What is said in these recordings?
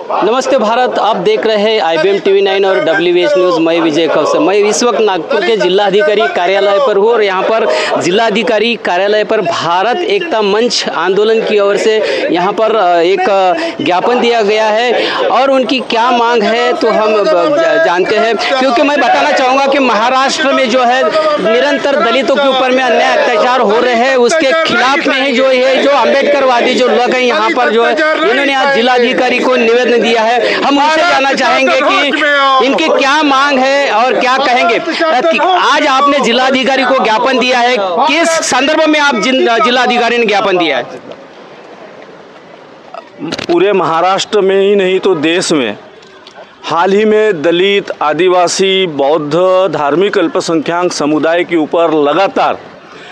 नमस्ते भारत, आप देख रहे हैं IBM TV 9 और WBS न्यूज़। मैं विजय कौशल। मैं इस वक्त नागपुर के जिलाधिकारी कार्यालय पर हूँ और यहाँ पर जिलाधिकारी कार्यालय पर भारत एकता मंच आंदोलन की ओर से यहाँ पर एक ज्ञापन दिया गया है और उनकी क्या मांग है तो हम जानते हैं, क्योंकि मैं बताना चाहूँगा कि महाराष्ट्र में जो है निरंतर दलितों के ऊपर में अन्याय अत्याचार हो रहे हैं, उसके खिलाफ में ही जो है जो अम्बेडकरवादी जो लोग हैं यहाँ पर जो है इन्होंने आज जिलाधिकारी को निवेदन दिया है। हम उनसे जानना चाहेंगे कि इनकी क्या मांग है और क्या कहेंगे। आज आपने जिलाधिकारी को ज्ञापन दिया है, किस संदर्भ में आप जिलाधिकारी ने ज्ञापन दिया है? पूरे महाराष्ट्र में ही नहीं तो देश में हाल ही में दलित, आदिवासी, बौद्ध, धार्मिक अल्पसंख्यक समुदाय के ऊपर लगातार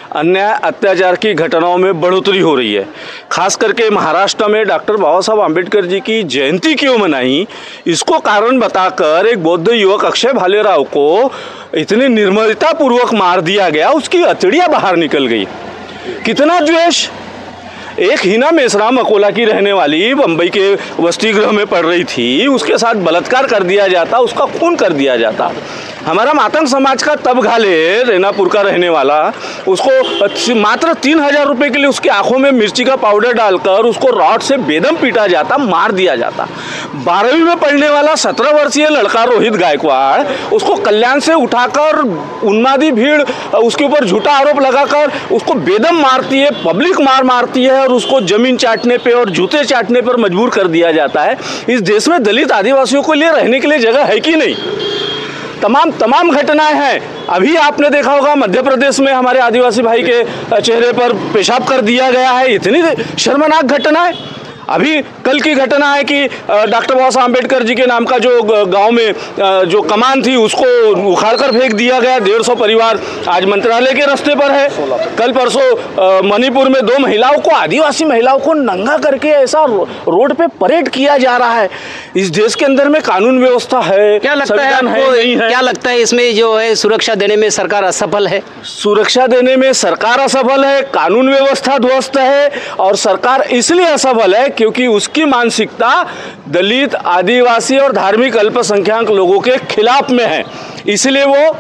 अन्याय अत्याचार की घटनाओं में बढ़ोतरी हो रही है। खास करके महाराष्ट्र में डॉक्टर बाबा साहब आम्बेडकर जी की जयंती क्यों मनाई, इसको कारण बताकर एक बौद्ध युवक अक्षय भालेराव को इतनी निर्ममतापूर्वक मार दिया गया, उसकी अतड़ियाँ बाहर निकल गई। कितना द्वेष! एक हिना मेसराम अकोला की रहने वाली बम्बई के वसति गृह में पढ़ रही थी, उसके साथ बलात्कार कर दिया जाता, उसका खून कर दिया जाता। हमारा मातंग समाज का तब घाले रेनापुर का रहने वाला, उसको मात्र 3000 रुपये के लिए उसकी आंखों में मिर्ची का पाउडर डालकर उसको रॉड से बेदम पीटा जाता, मार दिया जाता। 12वीं में पढ़ने वाला 17 वर्षीय लड़का रोहित गायकवाड़, उसको कल्याण से उठाकर उन्मादी भीड़ उसके ऊपर झूठा आरोप लगाकर उसको बेदम मारती है, पब्लिक मारती है और उसको जमीन चाटने पे और जूते चाटने पर मजबूर कर दिया जाता है। इस देश में दलित आदिवासियों को लिए रहने के लिए जगह है कि नहीं? तमाम घटनाएं हैं। अभी आपने देखा होगा मध्य प्रदेश में हमारे आदिवासी भाई के चेहरे पर पेशाब कर दिया गया है। इतनी शर्मनाक घटनाएं। अभी कल की घटना है कि डॉक्टर बाबा साहब आम्बेडकर जी के नाम का जो गांव में जो कमान थी उसको उखाड़कर फेंक दिया गया। 150 परिवार आज मंत्रालय के रास्ते पर है। कल परसों मणिपुर में 2 महिलाओं को, आदिवासी महिलाओं को नंगा करके ऐसा रोड पे परेड किया जा रहा है। इस देश के अंदर में कानून व्यवस्था है, क्या लगता है आपको? क्या लगता है इसमें जो है सुरक्षा देने में सरकार असफल है? सुरक्षा देने में सरकार असफल है, कानून व्यवस्था ध्वस्त है और सरकार इसलिए असफल है क्योंकि उसकी मानसिकता दलित, आदिवासी और धार्मिक अल्पसंख्यक लोगों के खिलाफ में है, इसलिए वो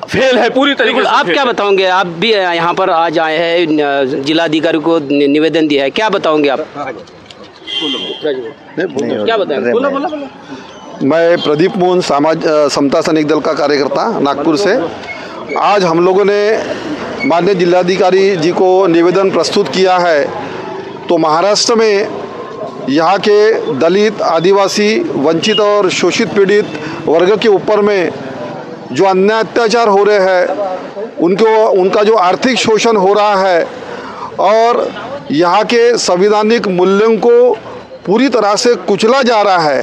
फेल है पूरी तरीके से। आप क्या बताओगे? आप भी यहाँ पर आज आए हैं, जिलाधिकारी को निवेदन दिया है, क्या बताओगे आप? क्या बताएंगे? मैं प्रदीप मोहन समता सैनिक दल का कार्यकर्ता नागपुर से। आज हम लोगों ने माननीय जिलाधिकारी जी को निवेदन प्रस्तुत किया है। तो महाराष्ट्र में यहाँ के दलित, आदिवासी, वंचित और शोषित पीड़ित वर्ग के ऊपर में जो अन्याय अत्याचार हो रहे हैं, उनका जो आर्थिक शोषण हो रहा है और यहाँ के संवैधानिक मूल्यों को पूरी तरह से कुचला जा रहा है,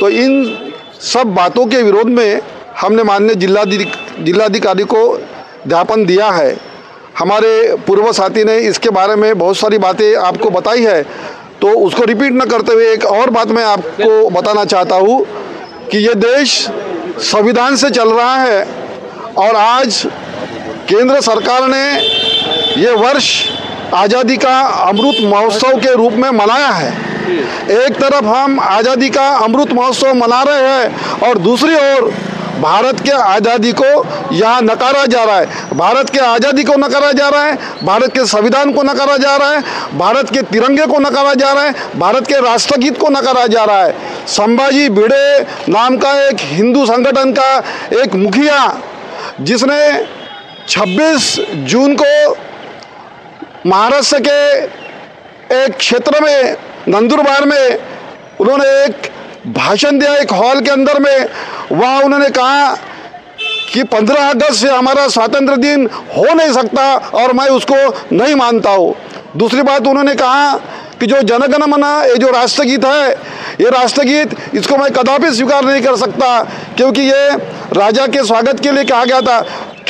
तो इन सब बातों के विरोध में हमने माननीय जिलाधिकारी को ज्ञापन दिया है। हमारे पूर्व साथी ने इसके बारे में बहुत सारी बातें आपको बताई है, तो उसको रिपीट न करते हुए एक और बात मैं आपको बताना चाहता हूँ कि ये देश संविधान से चल रहा है और आज केंद्र सरकार ने ये वर्ष आज़ादी का अमृत महोत्सव के रूप में मनाया है। एक तरफ हम आज़ादी का अमृत महोत्सव मना रहे हैं और दूसरी ओर भारत के आज़ादी को यहाँ नकारा जा रहा है। भारत के आज़ादी को नकारा जा रहा है, भारत के संविधान को नकारा जा रहा है, भारत के तिरंगे को नकारा जा रहा है, भारत के राष्ट्रगीत को नकारा जा रहा है। संभाजी भिड़े नाम का एक हिंदू संगठन का एक मुखिया, जिसने 26 जून को महाराष्ट्र के एक क्षेत्र में नंदुरबार में उन्होंने एक भाषण दिया एक हॉल के अंदर में। वहाँ उन्होंने कहा कि 15 अगस्त से हमारा स्वातंत्र्य दिन हो नहीं सकता और मैं उसको नहीं मानता हूँ। दूसरी बात उन्होंने कहा कि जो जनगण मन, ये जो राष्ट्रगीत है, ये राष्ट्रगीत इसको मैं कदापि स्वीकार नहीं कर सकता क्योंकि ये राजा के स्वागत के लिए कहा गया था।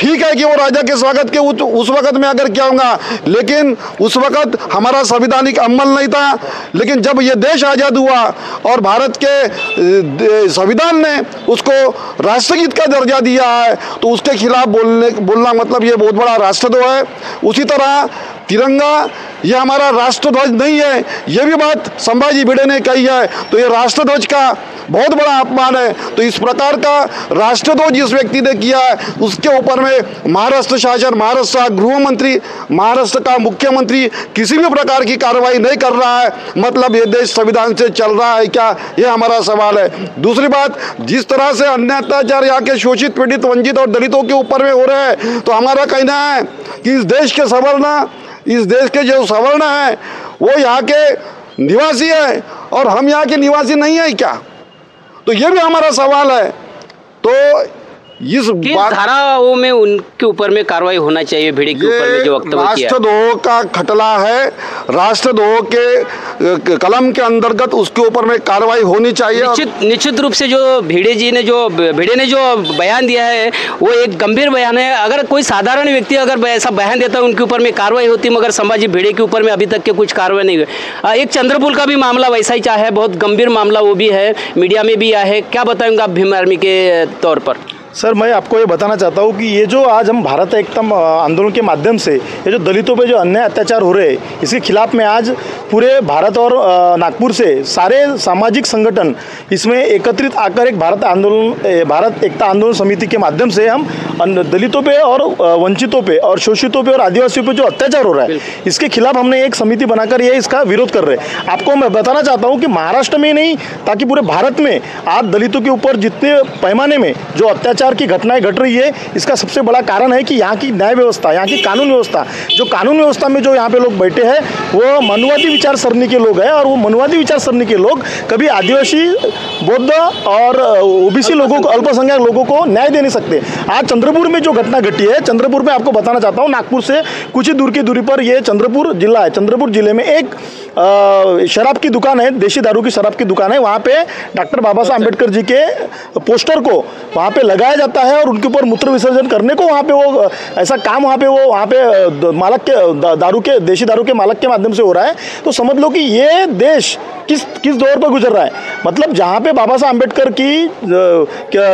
ठीक है कि वो राजा के स्वागत के उस वक्त में अगर क्या होगा, लेकिन उस वक्त हमारा संवैधानिक अमल नहीं था। लेकिन जब ये देश आज़ाद हुआ और भारत के संविधान ने उसको राष्ट्रगीत का दर्जा दिया है, तो उसके खिलाफ बोलना मतलब ये बहुत बड़ा राष्ट्रद्रोह है। उसी तरह तिरंगा ये हमारा राष्ट्रध्वज नहीं है, ये भी बात संभाजी भिड़े ने कही है, तो ये राष्ट्रध्वज का बहुत बड़ा अपमान है। तो इस प्रकार का राष्ट्रध्वज जिस व्यक्ति ने किया है, उसके ऊपर में महाराष्ट्र शासन, महाराष्ट्र का गृह मंत्री, महाराष्ट्र का मुख्यमंत्री किसी भी प्रकार की कार्रवाई नहीं कर रहा है। मतलब ये देश संविधान से चल रहा है क्या, ये हमारा सवाल है। दूसरी बात, जिस तरह से अन्य अत्याचार यहाँ के शोषित, पीड़ित, वंचित और दलितों के ऊपर में हो रहे हैं, तो हमारा कहना है कि इस देश के जो सवर्ण है वो यहाँ के निवासी है और हम यहाँ के निवासी नहीं है क्या? तो ये भी हमारा सवाल है। तो इस धाराओं में उनके ऊपर में कार्रवाई होना चाहिए, भिड़े के ऊपर में जो वक्तव्य किया। राष्ट्रद्रोह का खटला है, राष्ट्रद्रोह के कलम के अंतर्गत उसके ऊपर में कार्रवाई होनी चाहिए। निश्चित रूप से जो भिड़े ने जो बयान दिया है वो एक गंभीर बयान है। अगर कोई साधारण व्यक्ति अगर ऐसा बयान देता है उनके ऊपर में कार्रवाई होती, मगर संभाजी भिड़े के ऊपर में अभी तक के कुछ कार्रवाई नहीं हुई। एक चंद्रपुर का भी मामला वैसा ही चाहे, बहुत गंभीर मामला वो भी है, मीडिया में भी आया है। क्या बताएंगे आप भीम आर्मी के तौर पर? सर, मैं आपको ये बताना चाहता हूँ कि ये जो आज हम भारत एकता आंदोलन के माध्यम से ये जो दलितों पे जो अन्याय अत्याचार हो रहे हैं, इसके खिलाफ में आज पूरे भारत और नागपुर से सारे सामाजिक संगठन इसमें एकत्रित आकर एक भारत एकता आंदोलन समिति के माध्यम से हम दलितों पे और वंचितों पे और शोषितों पे और आदिवासियों पे जो अत्याचार हो रहा है, इसके खिलाफ हमने एक समिति बनाकर ये इसका विरोध कर रहे हैं। आपको मैं बताना चाहता हूँ कि महाराष्ट्र में नहीं, ताकि पूरे भारत में आज दलितों के ऊपर जितने पैमाने में जो अत्याचार की घटनाएं घट रही है, इसका सबसे बड़ा कारण है कि यहाँ की न्याय व्यवस्था, यहाँ की कानून व्यवस्था में जो यहाँ पे लोग बैठे हैं वो मनुवादी विचार सरणी के लोग हैं। और वो मनुवादी विचार सरणी के लोग कभी आदिवासी, बौद्ध और ओबीसी लोगों को, अल्पसंख्यक लोगों को न्याय दे नहीं सकते। आज चंद्रपुर में जो घटना घटी है, चंद्रपुर में आपको बताना चाहता हूँ, नागपुर से कुछ ही दूर की दूरी पर ये चंद्रपुर जिला है। चंद्रपुर जिले में एक शराब की दुकान है, देशी दारू की शराब की दुकान है। वहाँ पे डॉक्टर बाबा साहब अम्बेडकर जी के पोस्टर को वहाँ पे लगाया जाता है और उनके ऊपर मूत्र विसर्जन करने को वहाँ पे वो ऐसा काम वहाँ पे मालक के देशी दारू के मालक के माध्यम से हो रहा है। तो समझ लो कि ये देश किस दौर पर गुजर रहा है। मतलब जहाँ पे बाबा साहब अम्बेडकर की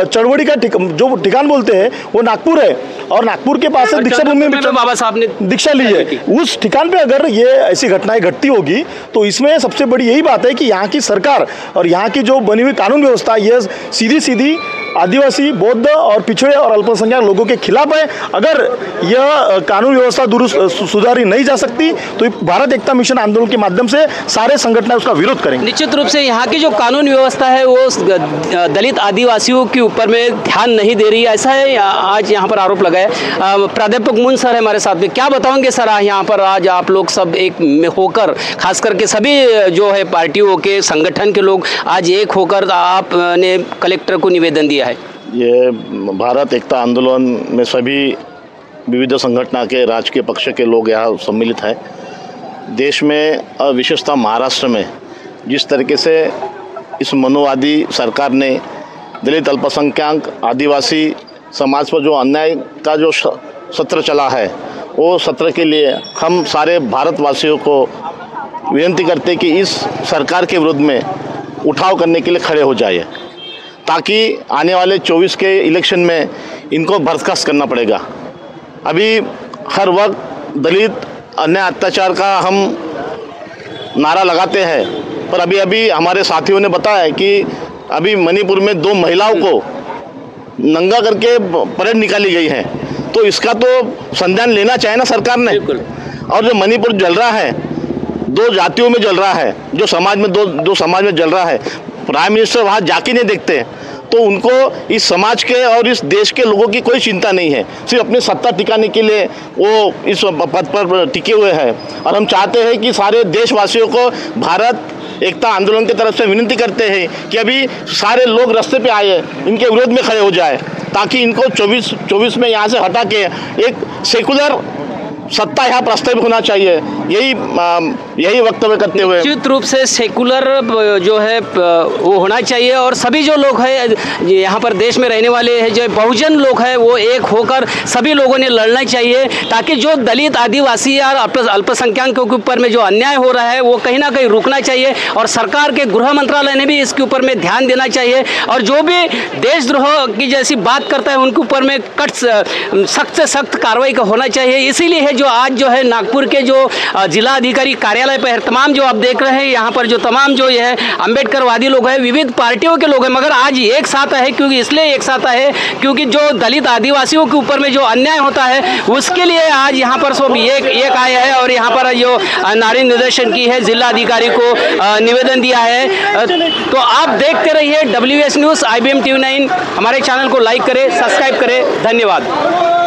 चळवळी का जो ठिकान बोलते हैं वो नागपुर है, और नागपुर के पास से दीक्षा भूमि में बाबा साहब ने दीक्षा ली है। उस ठिकान पे अगर ये ऐसी घटनाएं घटती होगी तो इसमें सबसे बड़ी यही बात है कि यहाँ की सरकार और यहाँ की जो बनी हुई कानून व्यवस्था ये सीधी आदिवासी, बौद्ध और पिछड़े और अल्पसंख्यक लोगों के खिलाफ है। अगर यह कानून व्यवस्था दुरुस्त सुधारी नहीं जा सकती तो भारत एकता मिशन आंदोलन के माध्यम से सारे संगठन उसका विरोध करेंगे। निश्चित रूप से यहाँ की जो कानून व्यवस्था है वो दलित आदिवासियों के ऊपर में ध्यान नहीं दे रही है, ऐसा है आज यहाँ पर आरोप लगाया। प्राध्यापक मुन सर है हमारे साथ में, क्या बताओगे सर? यहाँ पर आज आप लोग सब एक होकर, खास करके सभी जो है पार्टियों के संगठन के लोग आज एक होकर आपने कलेक्टर को निवेदन दिया है। ये भारत एकता आंदोलन में सभी विविध संगठन के राजकीय पक्ष के लोग यहाँ सम्मिलित हैं। देश में विशेषतः महाराष्ट्र में जिस तरीके से इस मनुवादी सरकार ने दलित, अल्पसंख्यक, आदिवासी समाज पर जो अन्याय का जो सत्र चला है, वो सत्र के लिए हम सारे भारतवासियों को विनती करते कि इस सरकार के विरुद्ध में उठाव करने के लिए खड़े हो जाए, ताकि आने वाले 24 के इलेक्शन में इनको बर्खास्त करना पड़ेगा। अभी हर वक्त दलित अन्याय अत्याचार का हम नारा लगाते हैं, पर अभी हमारे साथियों ने बताया कि अभी मणिपुर में 2 महिलाओं को नंगा करके परेड निकाली गई है। तो इसका तो संज्ञान लेना चाहिए ना सरकार ने। और जो मणिपुर जल रहा है, 2 जातियों में जल रहा है, जो समाज में दो समाज में जल रहा है, प्राइम मिनिस्टर वहाँ जाके नहीं देखते, तो उनको इस समाज के और इस देश के लोगों की कोई चिंता नहीं है। सिर्फ अपनी सत्ता टिकाने के लिए वो इस पद पर टिके हुए हैं। और हम चाहते हैं कि सारे देशवासियों को भारत एकता आंदोलन की तरफ से विनती करते हैं कि अभी सारे लोग रास्ते पे आए, इनके विरोध में खड़े हो जाए, ताकि इनको 24 में यहाँ से हटा के एक सेकुलर सत्ता यहाँ प्रस्तावित होना चाहिए। यही वक्तव्य करते हुए निश्चित रूप से सेकुलर जो है वो होना चाहिए और सभी जो लोग हैं यहाँ पर देश में रहने वाले हैं जो बहुजन लोग हैं वो एक होकर सभी लोगों ने लड़ना चाहिए ताकि जो दलित आदिवासी और अल्पसंख्यकों के ऊपर में जो अन्याय हो रहा है वो कहीं ना कहीं रुकना चाहिए और सरकार के गृह मंत्रालय ने भी इसके ऊपर में ध्यान देना चाहिए और जो भी देशद्रोह की जैसी बात करता है उनके ऊपर में सख्त से सख्त कार्रवाई का होना चाहिए। इसीलिए है जो आज जो है नागपुर के जो जिला अधिकारी कार्यालय पर तमाम जो आप देख रहे हैं यहाँ पर जो तमाम जो ये अम्बेडकरवादी लोग हैं विविध पार्टियों के लोग हैं मगर आज एक साथ है क्योंकि इसलिए एक साथ है क्योंकि जो दलित आदिवासियों के ऊपर में जो अन्याय होता है उसके लिए आज यहाँ पर सब एक आए हैं और यहाँ पर जो नारी निर्देशन की है जिला अधिकारी को निवेदन दिया है। तो आप देखते रहिए WS न्यूज़ IBM TV 9 हमारे चैनल को लाइक करें सब्सक्राइब करें। धन्यवाद।